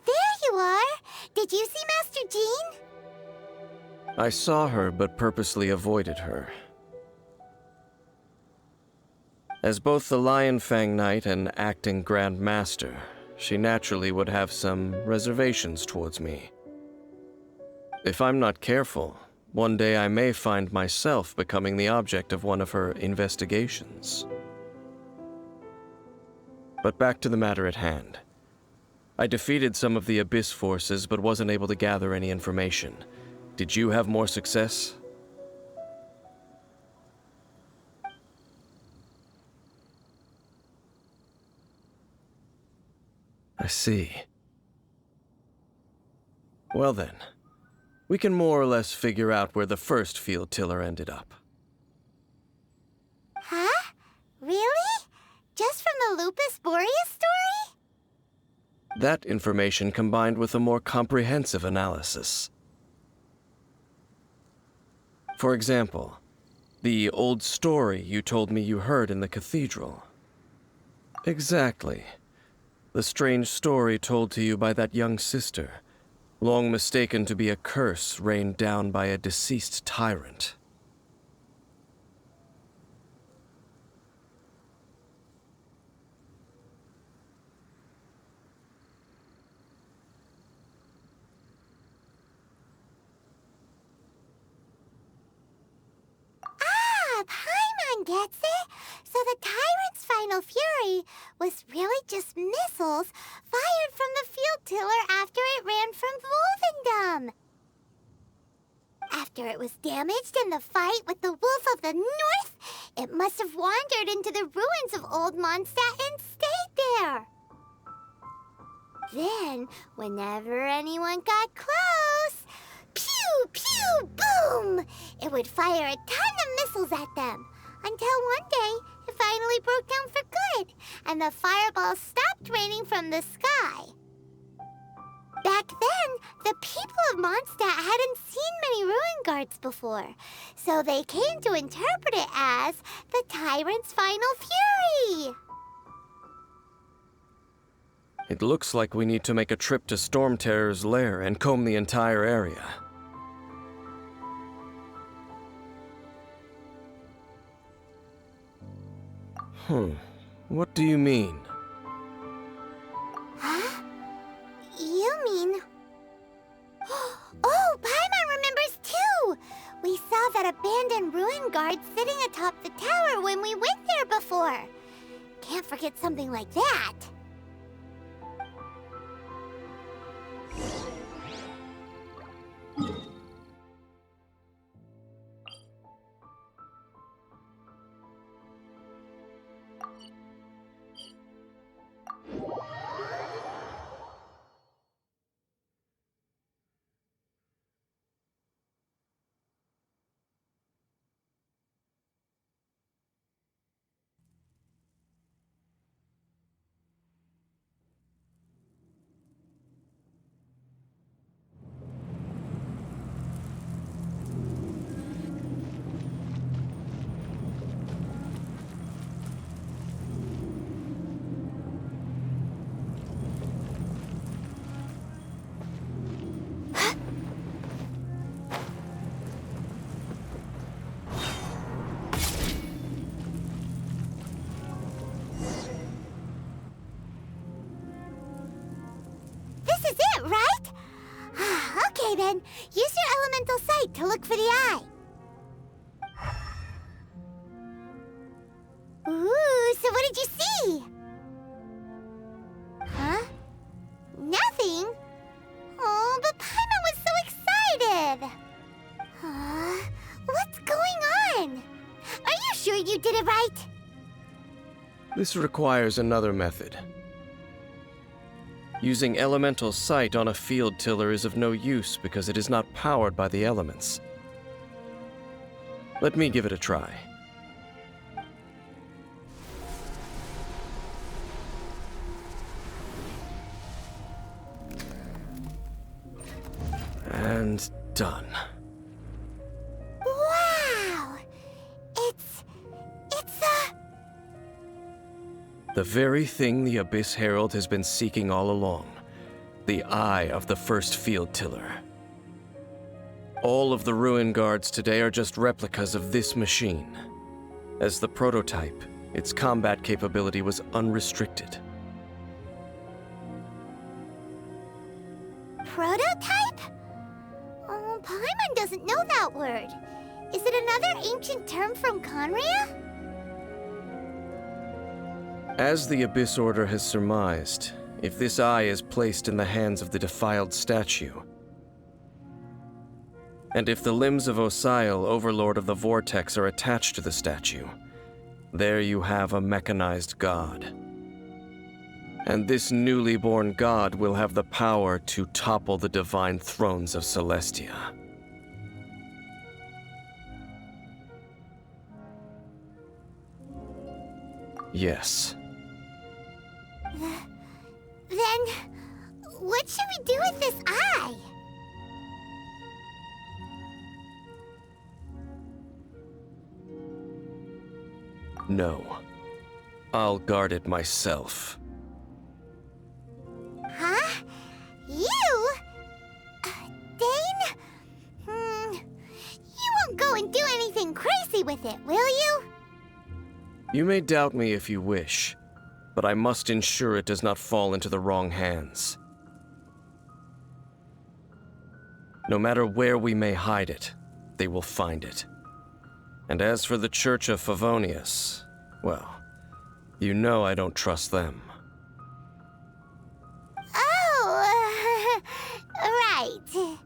There you are! Did you see Master Jean? I saw her, but purposely avoided her. As both the Lion Fang Knight and acting Grand Master, she naturally would have some reservations towards me. If I'm not careful, one day I may find myself becoming the object of one of her investigations. But back to the matter at hand. I defeated some of the Abyss forces, but wasn't able to gather any information. Did you have more success? I see. Well then, we can more or less figure out where the first field tiller ended up. Huh? Really? Just from the Lupus Boreas story? That information combined with a more comprehensive analysis. For example, the old story you told me you heard in the cathedral. Exactly. The strange story told to you by that young sister, long mistaken to be a curse rained down by a deceased tyrant. Paimon gets it! So the tyrant's final fury was really just missiles fired from the field tiller after it ran from Wolvendom. After it was damaged in the fight with the Wolf of the North, it must have wandered into the ruins of Old Mondstadt and stayed there. Then, whenever anyone got close, pew, pew, boom! It would fire a ton of missiles at them, until one day it finally broke down for good, and the fireballs stopped raining from the sky. Back then, the people of Mondstadt hadn't seen many ruin guards before, so they came to interpret it as the tyrant's final fury. It looks like we need to make a trip to Storm Terror's lair and comb the entire area. What do you mean? Huh? You mean... Oh, Paimon remembers too! We saw that abandoned ruin guard sitting atop the tower when we went there before. Can't forget something like that. then use your elemental sight to look for the eye. Ooh, so what did you see? Huh? Nothing? Oh, but Paimon was so excited! What's going on? Are you sure you did it right? This requires another method. Using elemental sight on a field tiller is of no use because it is not powered by the elements. Let me give it a try. And done. Wow! It's the very thing the Abyss Herald has been seeking all along. The eye of the first field tiller. All of the ruin guards today are just replicas of this machine. As the prototype, its combat capability was unrestricted. prototype? Oh, Paimon doesn't know that word. Is it another ancient term from Conria? As the Abyss Order has surmised, if this eye is placed in the hands of the defiled statue, and if the limbs of Osiel, Overlord of the Vortex, are attached to the statue, there you have a mechanized god. And this newly born god will have the power to topple the divine thrones of Celestia. Yes. Then, what should we do with this eye? No. I'll guard it myself. Huh? You? Dane? You won't go and do anything crazy with it, will you? You may doubt me if you wish, but I must ensure it does not fall into the wrong hands. No matter where we may hide it, they will find it. And as for the Church of Favonius, well, you know I don't trust them. Oh, right.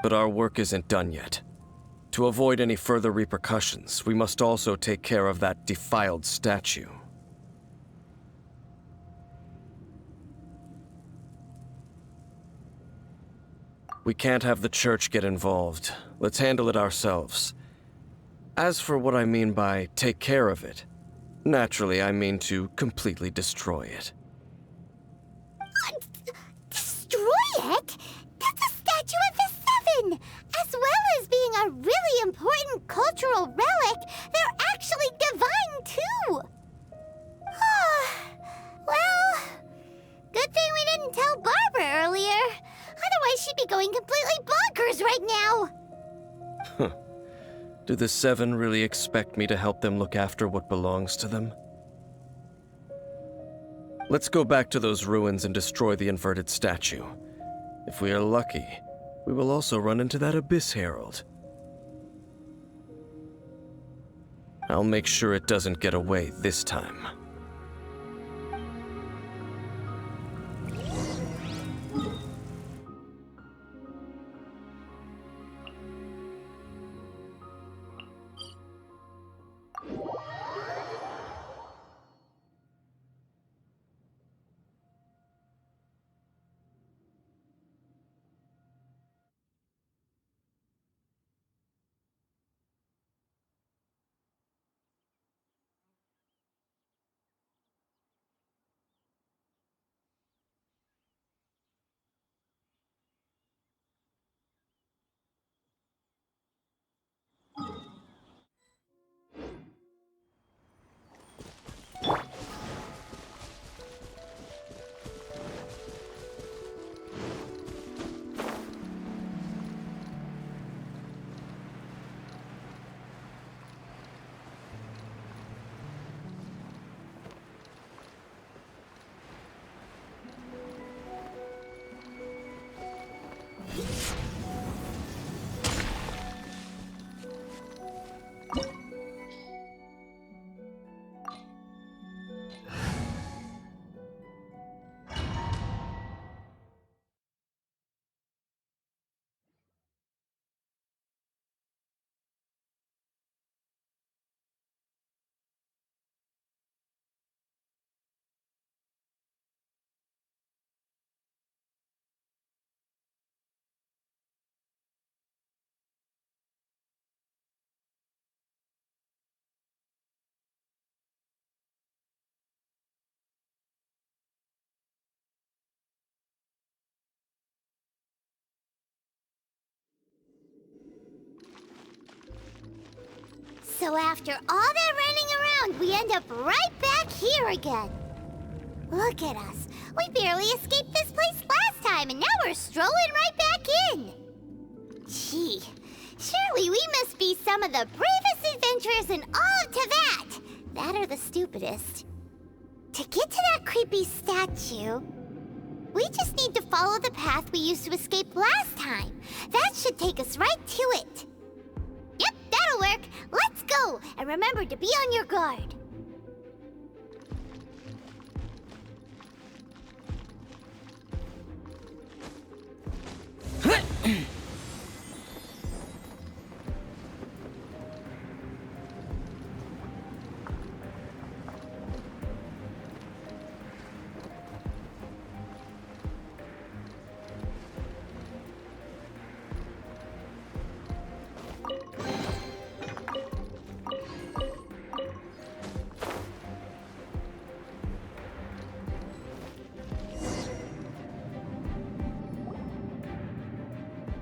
But our work isn't done yet. To avoid any further repercussions, we must also take care of that defiled statue. We can't have the Church get involved. Let's handle it ourselves. As for what I mean by take care of it, naturally I mean to completely destroy it. Destroy it? That's a statue of the Seven! As well as being a really important cultural relic, they're actually divine too! Well, good thing we didn't tell Barbara earlier. Otherwise she'd be going completely bonkers right now! Do the Seven really expect me to help them look after what belongs to them? Let's go back to those ruins and destroy the inverted statue. If we are lucky, we will also run into that Abyss Herald. I'll make sure it doesn't get away this time. So after all that running around, we end up right back here again. Look at us. We barely escaped this place last time, and now we're strolling right back in. Gee, surely we must be some of the bravest adventurers in all of Teyvat. That or the stupidest. To get to that creepy statue, we just need to follow the path we used to escape last time. That should take us right to it. Yep, that'll work. Let's go, and remember to be on your guard.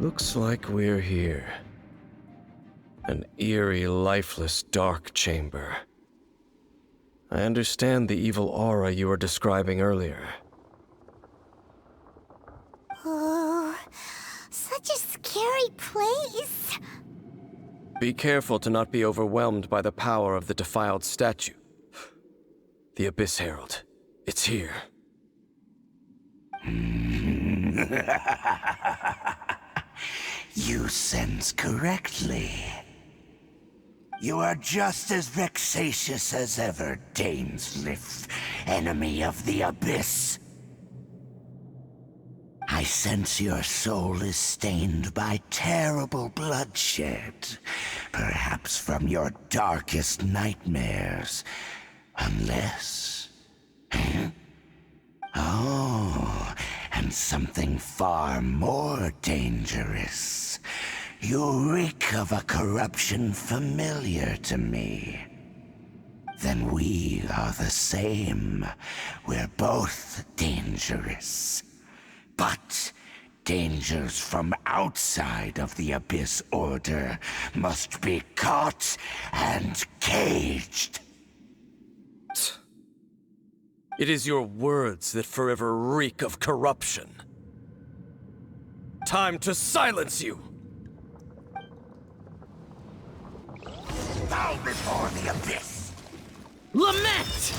Looks like we're here. An eerie, lifeless, dark chamber. I understand the evil aura you were describing earlier. Oh, such a scary place. Be careful to not be overwhelmed by the power of the defiled statue. The Abyss Herald. It's here. You sense correctly. You are just as vexatious as ever, Dainsleif, enemy of the Abyss. I sense your soul is stained by terrible bloodshed, perhaps from your darkest nightmares, unless... Oh, and something far more dangerous. You reek of a corruption familiar to me. Then we are the same. We're both dangerous. But dangers from outside of the Abyss Order must be caught and caged. It is your words that forever reek of corruption. Time to silence you! Bow before the Abyss! Lament!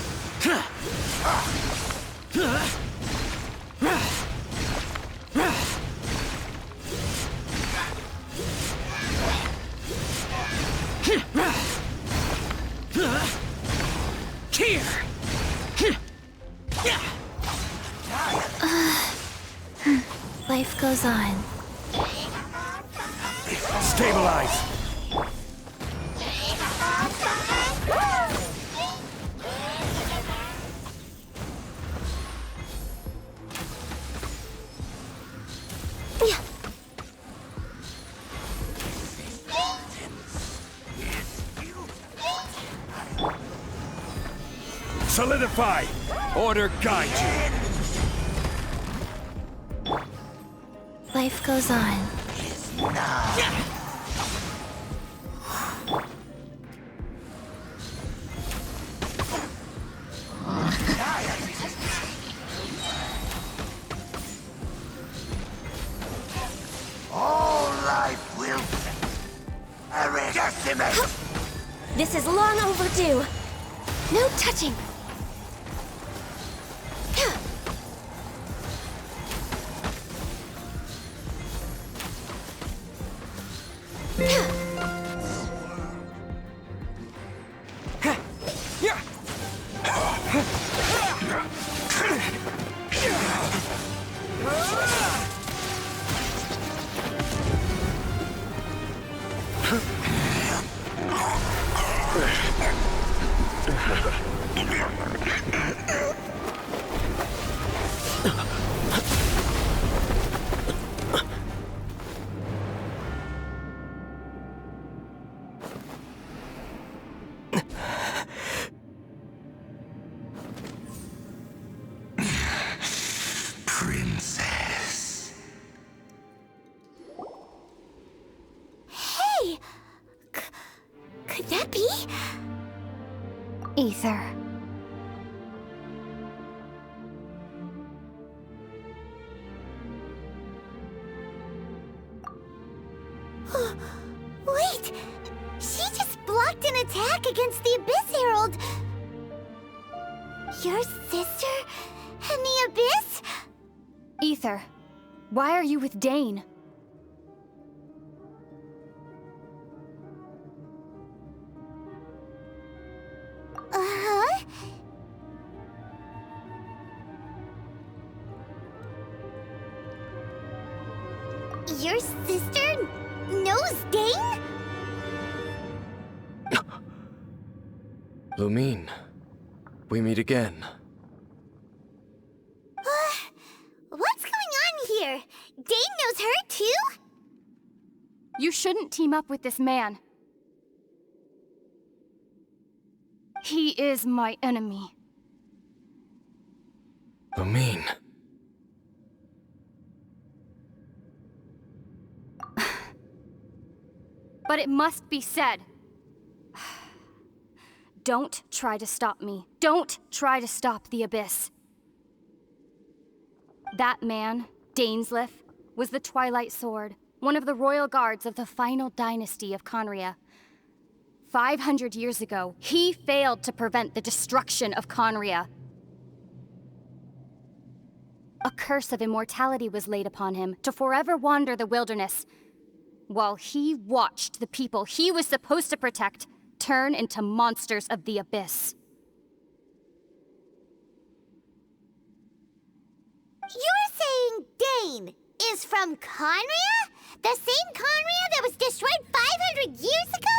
Here! Life goes on. Stabilize! Solidify! Order guide you! Life goes on. All life will decimate! This is long overdue. No touching. happy? Ether. Wait! She just blocked an attack against the Abyss Herald! Your sister and the Abyss? Ether, why are you with Dane? Uh-huh. Your sister knows Dane? Lumine, we meet again. What's going on here? Dane knows her too? You shouldn't team up with this man. He is my enemy. Lumine. But it must be said. Don't try to stop me. Don't try to stop the Abyss. That man, Dainsleif, was the Twilight Sword, one of the royal guards of the final dynasty of Conria. 500 years ago, he failed to prevent the destruction of Conria. A curse of immortality was laid upon him to forever wander the wilderness, while he watched the people he was supposed to protect turn into monsters of the Abyss. You're saying Dane is from Conria? The same Conria that was destroyed 500 years ago?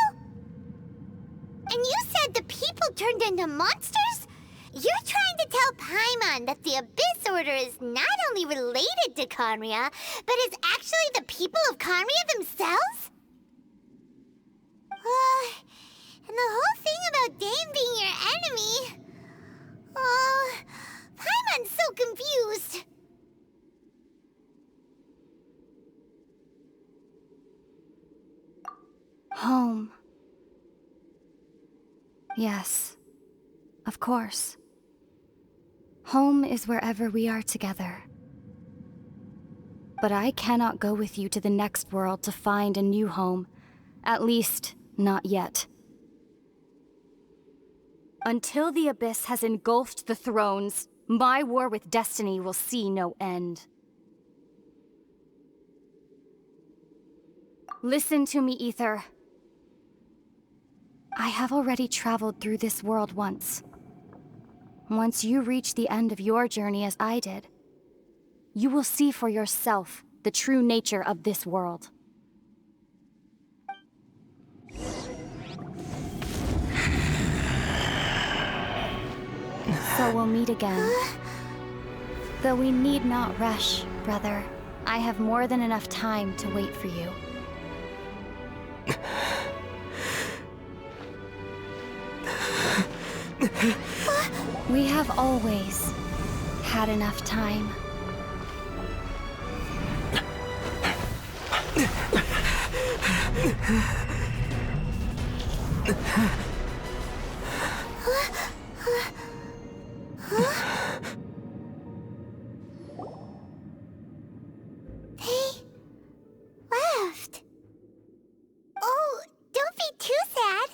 And you said the people turned into monsters? You're trying to tell Paimon that the Abyss Order is not only related to Conria, but is actually the people of Conria themselves? And the whole thing about Dane being your enemy... Paimon's so confused. Home. Yes, of course. Home is wherever we are together. But I cannot go with you to the next world to find a new home. At least, not yet. Until the Abyss has engulfed the thrones, my war with destiny will see no end. Listen to me, Ether. I have already traveled through this world once. Once you reach the end of your journey as I did, you will see for yourself the true nature of this world. So we'll meet again. Though we need not rush, brother. I have more than enough time to wait for you. We have always had enough time. They left. Oh, don't be too sad.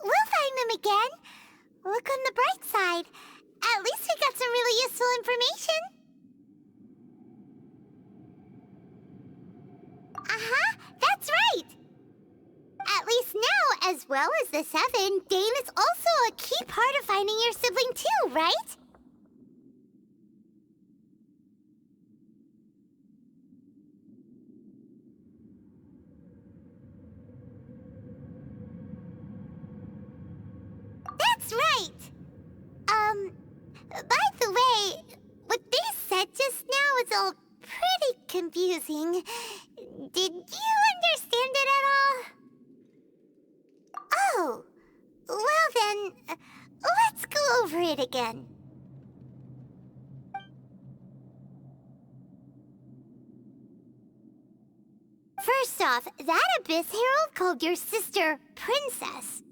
We'll find them again. Look on the bright side. At least we got some really useful information. Uh-huh, that's right. At least now, as well as the Seven, Dane is also a key part of finding your sibling too, right? That's right. By the way, what they said just now is all pretty confusing. Did you understand it at all? Oh, well then, let's go over it again. First off, that Abyss Herald called your sister Princess.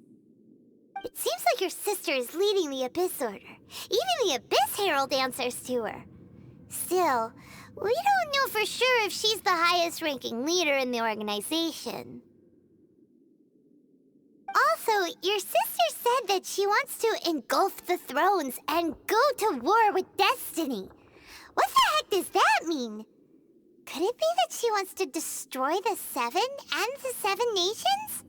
It seems like your sister is leading the Abyss Order. Even the Abyss Herald answers to her. Still, we don't know for sure if she's the highest-ranking leader in the organization. Also, your sister said that she wants to engulf the thrones and go to war with Destiny. What the heck does that mean? Could it be that she wants to destroy the Seven and the Seven Nations?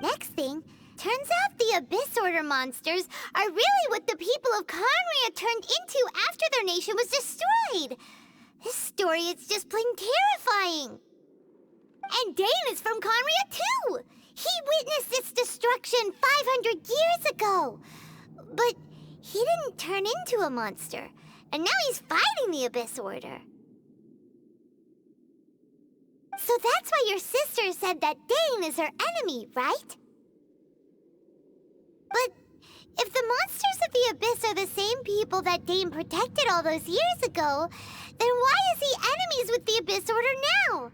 Next thing, turns out the Abyss Order monsters are really what the people of Conria turned into after their nation was destroyed. This story is just plain terrifying. And Dane is from Conria too. He witnessed its destruction 500 years ago. But he didn't turn into a monster, and now he's fighting the Abyss Order. So that's why your sister said that Dane is her enemy, right? But if the monsters of the Abyss are the same people that Dane protected all those years ago, then why is he enemies with the Abyss Order now?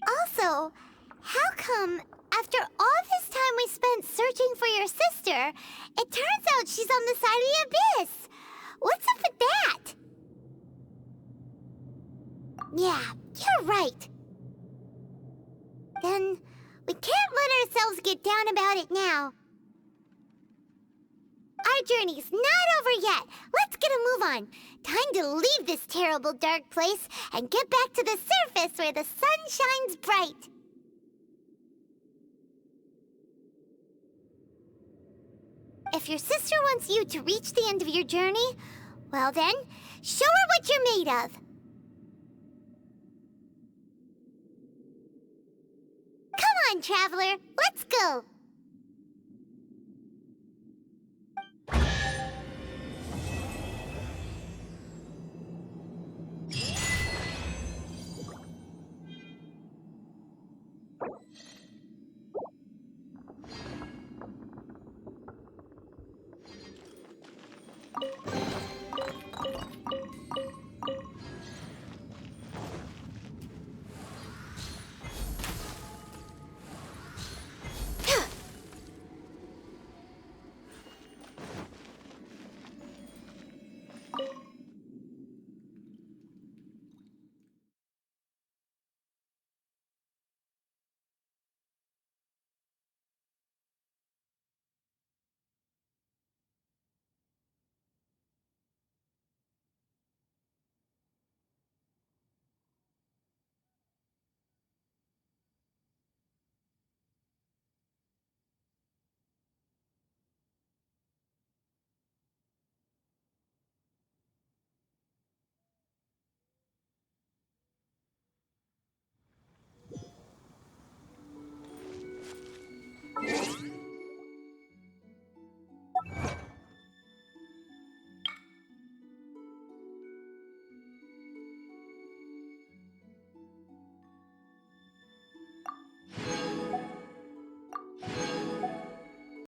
Also, how come after all this time we spent searching for your sister, it turns out she's on the side of the Abyss? What's up with that? Yeah, you're right. Then we can't let ourselves get down about it now. Our journey's not over yet. Let's get a move on. Time to leave this terrible dark place and get back to the surface where the sun shines bright. If your sister wants you to reach the end of your journey, well then, show her what you're made of. Come on, traveler, let's go.